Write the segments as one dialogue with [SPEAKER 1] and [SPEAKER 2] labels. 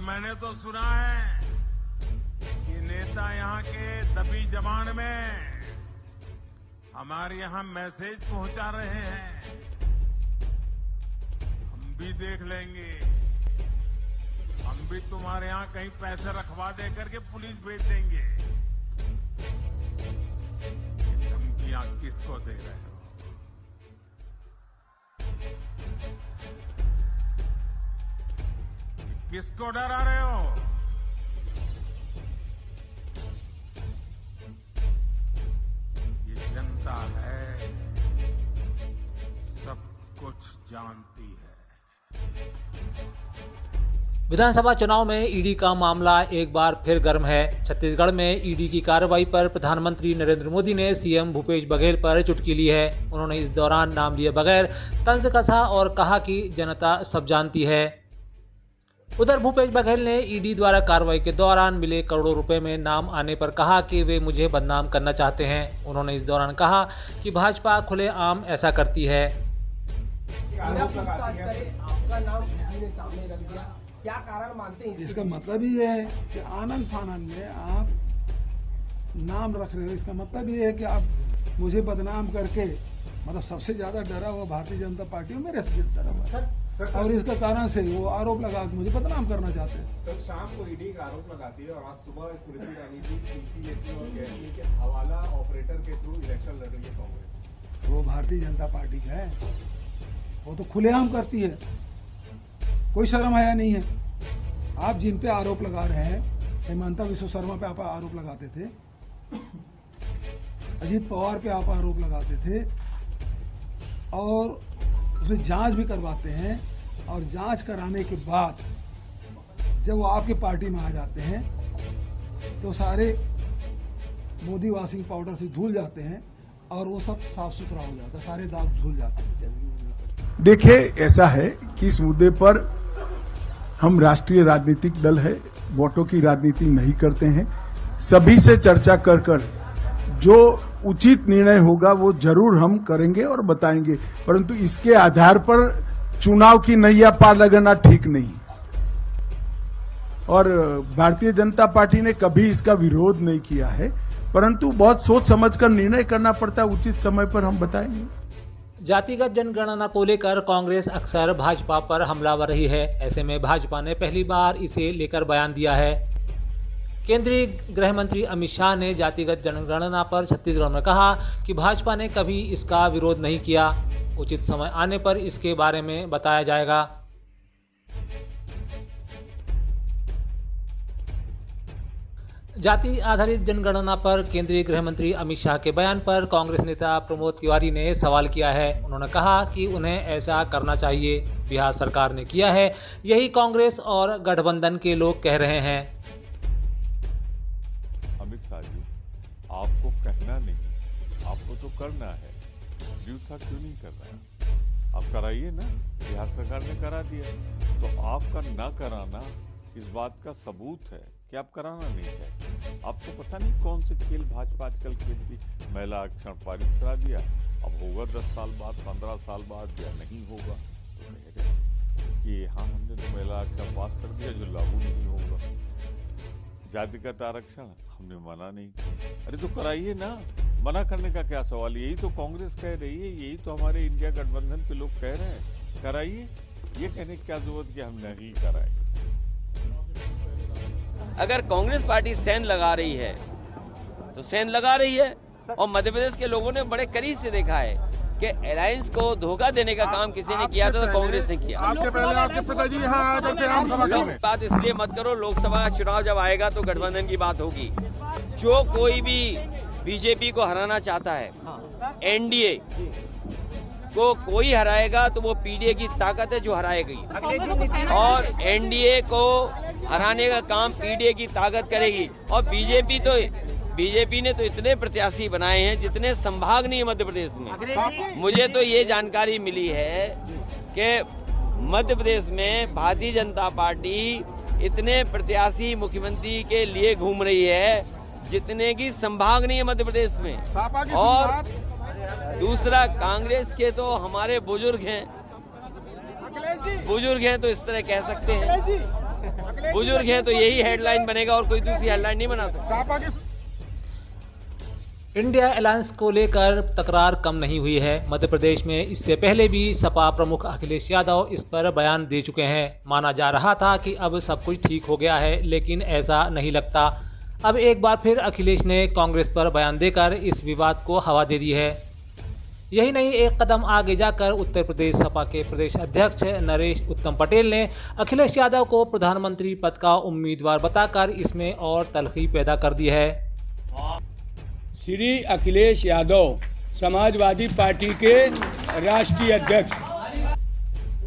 [SPEAKER 1] मैंने तो सुना है कि नेता यहाँ के दबी जबान में हमारे यहाँ मैसेज पहुंचा रहे हैं। हम भी देख लेंगे। हम भी तुम्हारे यहाँ कहीं पैसे रखवा दे करके पुलिस भेज देंगे। ये धमकियां किसको दे रहे हो? किसको डरा रहे हो? ये जनता है, सब कुछ जानती है।
[SPEAKER 2] विधानसभा चुनाव में ईडी का मामला एक बार फिर गर्म है। छत्तीसगढ़ में ईडी की कार्रवाई पर प्रधानमंत्री नरेंद्र मोदी ने सीएम भूपेश बघेल पर चुटकी ली है। उन्होंने इस दौरान नाम लिए बगैर तंज कसा और कहा कि जनता सब जानती है। उधर भूपेश बघेल ने ईडी द्वारा कार्रवाई के दौरान मिले करोड़ों रुपए में नाम आने पर कहा कि वे मुझे बदनाम करना चाहते हैं। उन्होंने इस दौरान कहा कि भाजपा खुलेआम ऐसा करती है।
[SPEAKER 3] आपका नाम सामने रख दिया, क्या कारण मानते हैं?
[SPEAKER 4] इसका मतलब ये है कि आनंद फानंद में आप नाम रख रहे हो। इसका मतलब ये है कि आप मुझे बदनाम करके, मतलब सबसे ज्यादा डरा हुआ भारतीय जनता पार्टी मेरे से डरा हुआ और इसका कारण से वो आरोप लगा के मुझे बदनाम करना चाहते हैं।
[SPEAKER 5] कल शाम को ईडी का आरोप लगाती है और आज सुबह स्मृति ईरानी जी लेती है और कहती है कि हवाला ऑपरेटर के थ्रू इलेक्शन लड़ रही है कांग्रेस।
[SPEAKER 4] वो भारतीय जनता पार्टी का है, वो तो खुलेआम करती है, कोई शर्म आया नहीं है। आप जिन पे आरोप लगा रहे हैं, हेमंता विश्व शर्मा पे आप आरोप लगाते थे, अजीत पवार पे आप आरोप लगाते थे और उसे जांच भी करवाते हैं और जांच कराने के बाद जब वो आपकी पार्टी में आ जाते हैं तो सारे मोदी वॉशिंग पाउडर से धुल जाते हैं और वो सब साफ सुथरा हो जाता है, सारे दाग धुल जाते हैं।
[SPEAKER 6] देखिए, ऐसा है कि इस मुद्दे पर हम राष्ट्रीय राजनीतिक दल है, वोटों की राजनीति नहीं करते हैं। सभी से चर्चा कर जो उचित निर्णय होगा वो जरूर हम करेंगे और बताएंगे, परंतु इसके आधार पर चुनाव की नैया पार लगाना ठीक नहीं। और भारतीय जनता पार्टी ने कभी इसका विरोध नहीं किया है, परंतु बहुत सोच समझकर निर्णय करना पड़ता है। उचित समय पर हम बताएंगे।
[SPEAKER 2] जातिगत जनगणना को लेकर कांग्रेस अक्सर भाजपा पर हमलावर रही है। ऐसे में भाजपा ने पहली बार इसे लेकर बयान दिया है। केंद्रीय गृह मंत्री अमित शाह ने जातिगत जनगणना पर छत्तीसगढ़ में कहा कि भाजपा ने कभी इसका विरोध नहीं किया। उचित समय आने पर इसके बारे में बताया जाएगा। जाति आधारित जनगणना पर केंद्रीय गृह मंत्री अमित शाह के बयान पर कांग्रेस नेता प्रमोद तिवारी ने सवाल किया है। उन्होंने कहा कि उन्हें ऐसा करना चाहिए, बिहार सरकार ने किया है, यही कांग्रेस और गठबंधन के लोग कह रहे हैं।
[SPEAKER 7] अमित शाह जी, आपको कहना नहीं, आपको तो करना है। जूठा क्यों नहीं कर रहे हैं? आप कराइए ना, बिहार सरकार ने करा दिया, तो आपका ना कराना इस बात का सबूत है कि आप कराना नहीं चाहते। आपको पता नहीं कौन से खेल भाजपा आजकल खेलती। महिला आरक्षण पारित करा दिया, अब होगा 10 साल बाद, 15 साल बाद, या नहीं होगा तो कह रहे कि हाँ हमने तो महिला आरक्षण पास कर दिया जो लागू नहीं होगा। जातिगत आरक्षण हमने मना नहीं किया। अरे तो कराइए ना, मना करने का क्या सवाल? यही तो कांग्रेस कह रही है, यही तो हमारे इंडिया गठबंधन के लोग कह रहे हैं, कराइए। ये कहने की क्या जरूरत कि हम नहीं कराएं।
[SPEAKER 8] अगर कांग्रेस पार्टी सेंध लगा रही है तो सेंध लगा रही है, और मध्य प्रदेश के लोगों ने बड़े करीब से देखा है कि अलायंस को धोखा देने का काम किसी ने किया तो कांग्रेस ने किया।
[SPEAKER 5] आपके पहले आपके पिताजी यहाँ आया करते आम सभा में।
[SPEAKER 8] बात इसलिए मत करो, लोकसभा चुनाव जब आएगा तो गठबंधन की बात होगी। जो कोई भी बीजेपी को हराना चाहता है, एनडीए को कोई हराएगा तो वो पीडीए की ताकत है जो हराएगी, और एनडीए को हराने का काम पीडीए की ताकत करेगी। और बीजेपी ने तो इतने प्रत्याशी बनाए हैं जितने संभाग नहीं है मध्य प्रदेश में। मुझे तो ये जानकारी मिली है कि मध्य प्रदेश में भारतीय जनता पार्टी इतने प्रत्याशी मुख्यमंत्री के लिए घूम रही है जितने की संभाग नहीं है मध्य प्रदेश में। और दूसरा, कांग्रेस के तो हमारे बुजुर्ग हैं तो इस तरह कह सकते हैं। बुजुर्ग हैं तो यही हेडलाइन बनेगा और कोई दूसरी हेडलाइन नहीं बना सकता।
[SPEAKER 2] इंडिया अलायंस को लेकर तकरार कम नहीं हुई है। मध्य प्रदेश में इससे पहले भी सपा प्रमुख अखिलेश यादव इस पर बयान दे चुके हैं। माना जा रहा था कि अब सब कुछ ठीक हो गया है, लेकिन ऐसा नहीं लगता। अब एक बार फिर अखिलेश ने कांग्रेस पर बयान देकर इस विवाद को हवा दे दी है। यही नहीं, एक कदम आगे जाकर उत्तर प्रदेश सपा के प्रदेश अध्यक्ष नरेश उत्तम पटेल ने अखिलेश यादव को प्रधानमंत्री पद का उम्मीदवार बताकर इसमें और तल्खी पैदा कर दी है।
[SPEAKER 9] श्री अखिलेश यादव समाजवादी पार्टी के राष्ट्रीय अध्यक्ष,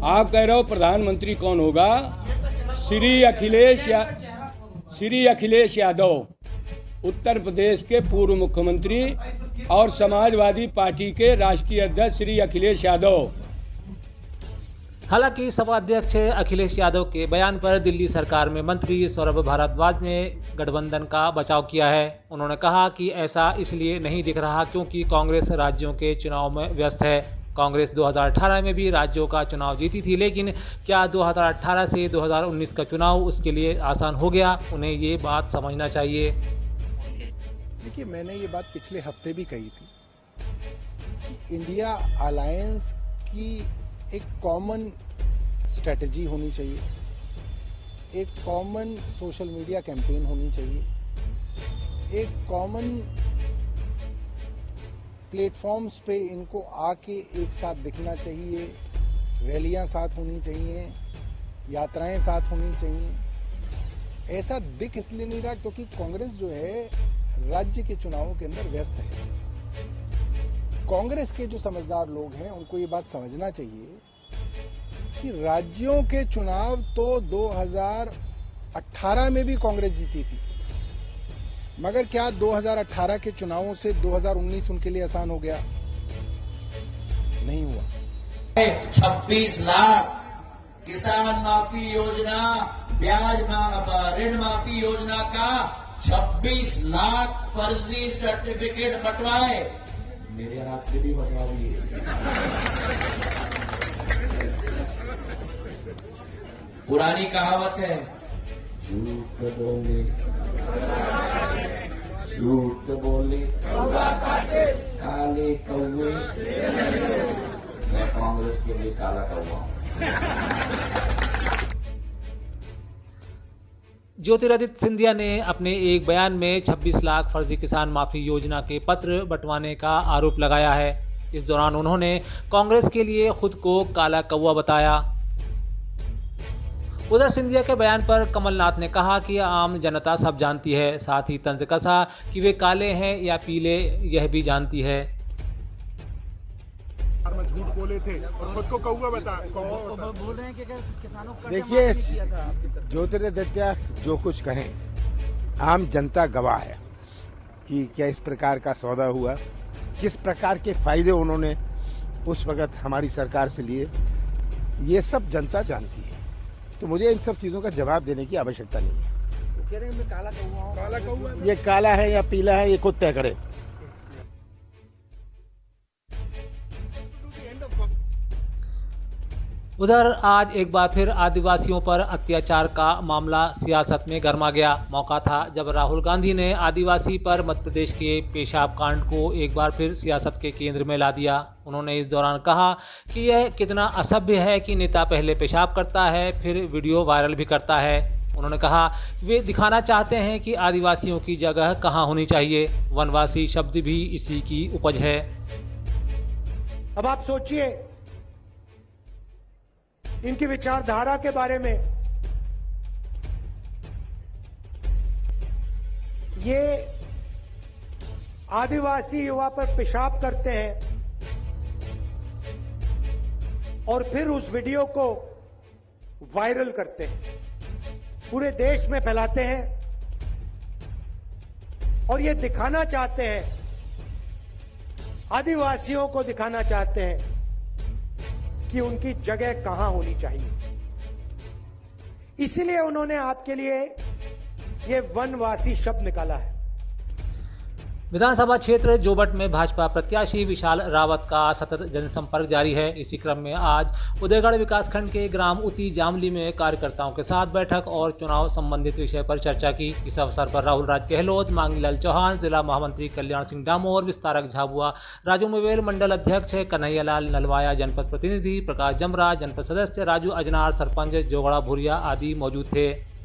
[SPEAKER 9] आप कह रहे हो प्रधानमंत्री कौन होगा? श्री अखिलेश यादव उत्तर प्रदेश के पूर्व मुख्यमंत्री और समाजवादी पार्टी के राष्ट्रीय अध्यक्ष श्री अखिलेश यादव।
[SPEAKER 2] हालांकि सपा अध्यक्ष अखिलेश यादव के बयान पर दिल्ली सरकार में मंत्री सौरभ भारद्वाज ने गठबंधन का बचाव किया है। उन्होंने कहा कि ऐसा इसलिए नहीं दिख रहा क्योंकि कांग्रेस राज्यों के चुनाव में व्यस्त है। कांग्रेस 2018 में भी राज्यों का चुनाव जीती थी, लेकिन क्या 2018 से 2019 का चुनाव उसके लिए आसान हो गया? उन्हें ये बात समझना चाहिए।
[SPEAKER 10] देखिए, मैंने ये बात पिछले हफ्ते भी कही थी कि इंडिया अलायंस की एक कॉमन स्ट्रेटजी होनी चाहिए, एक कॉमन सोशल मीडिया कैंपेन होनी चाहिए, एक कॉमन प्लेटफॉर्म्स पे इनको आके एक साथ दिखना चाहिए, रैलियां साथ होनी चाहिए, यात्राएं साथ होनी चाहिए। ऐसा दिख इसलिए नहीं रहा क्योंकि कांग्रेस जो है राज्य के चुनावों के अंदर व्यस्त है। कांग्रेस के जो समझदार लोग हैं उनको ये बात समझना चाहिए कि राज्यों के चुनाव तो 2018 में भी कांग्रेस जीती थी, मगर क्या 2018 के चुनावों से 2019 उनके लिए आसान हो गया? नहीं हुआ।
[SPEAKER 11] 26 लाख किसान माफी योजना, ब्याज ऋण माफी योजना का 26 लाख फर्जी सर्टिफिकेट बंटवाए, मेरे हाथ से भी बंटवा दिए। पुरानी कहावत है, झूठ बोले काले कौवे, मैं कांग्रेस के लिए काला कौवा हूं।
[SPEAKER 2] ज्योतिरादित्य सिंधिया ने अपने एक बयान में 26 लाख फर्जी किसान माफी योजना के पत्र बंटवाने का आरोप लगाया है। इस दौरान उन्होंने कांग्रेस के लिए खुद को काला कौवा बताया। उधर सिंधिया के बयान पर कमलनाथ ने कहा कि आम जनता सब जानती है, साथ ही तंज कसा कि वे काले हैं या पीले यह भी जानती है।
[SPEAKER 5] झूठ बोले थे और खुद को कौवा
[SPEAKER 3] बोल रहे हैं कि किसानों को
[SPEAKER 10] देखिए, ज्योतिरादित्य जो कुछ कहें, आम जनता गवाह है कि क्या इस प्रकार का सौदा हुआ, किस प्रकार के फायदे उन्होंने उस वक्त हमारी सरकार से लिए, ये सब जनता जानती है। तो मुझे इन सब चीजों का जवाब देने की आवश्यकता नहीं है।
[SPEAKER 3] कह रहे हैं मैं काला कौवा हूं।
[SPEAKER 10] ये काला है या पीला है ये खुद तय करे।
[SPEAKER 2] उधर आज एक बार फिर आदिवासियों पर अत्याचार का मामला सियासत में गरमा गया। मौका था जब राहुल गांधी ने आदिवासी पर मध्य प्रदेश के पेशाब कांड को एक बार फिर सियासत के केंद्र में ला दिया। उन्होंने इस दौरान कहा कि यह कितना असभ्य है कि नेता पहले पेशाब करता है फिर वीडियो वायरल भी करता है। उन्होंने कहा कि वे दिखाना चाहते हैं कि आदिवासियों की जगह कहाँ होनी चाहिए। वनवासी शब्द भी इसी की उपज है।
[SPEAKER 12] अब आप सोचिए इनकी विचारधारा के बारे में। ये आदिवासी युवा पर पेशाब करते हैं और फिर उस वीडियो को वायरल करते हैं, पूरे देश में फैलाते हैं और ये दिखाना चाहते हैं, आदिवासियों को दिखाना चाहते हैं कि उनकी जगह कहां होनी चाहिए। इसलिए उन्होंने आपके लिए ये वनवासी शब्द निकाला है।
[SPEAKER 2] विधानसभा क्षेत्र जोबट में भाजपा प्रत्याशी विशाल रावत का सतत जनसंपर्क जारी है। इसी क्रम में आज उदयगढ़ विकासखंड के ग्राम उती जामली में कार्यकर्ताओं के साथ बैठक और चुनाव संबंधित विषय पर चर्चा की। इस अवसर पर राहुल राज गहलोत, मांगीलाल चौहान, जिला महामंत्री कल्याण सिंह डामोर, विस्तारक झाबुआ, राजू मुवेल, मंडल अध्यक्ष कन्हैयालाल नलवाया, जनपद प्रतिनिधि प्रकाश जमरा, जनपद सदस्य राजू अजनार, सरपंच जोगड़ा भुरिया आदि मौजूद थे।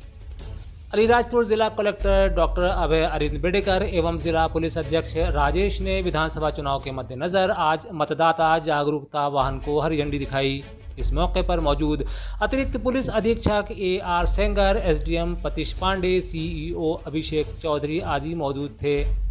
[SPEAKER 2] अलीराजपुर जिला कलेक्टर डॉक्टर अभय अरिंद बेडेकर एवं जिला पुलिस अध्यक्ष राजेश ने विधानसभा चुनाव के मद्देनजर आज मतदाता जागरूकता वाहन को हरी झंडी दिखाई। इस मौके पर मौजूद अतिरिक्त पुलिस अधीक्षक AR Sengar, SDM पतिश Pandey, CEO अभिषेक चौधरी आदि मौजूद थे।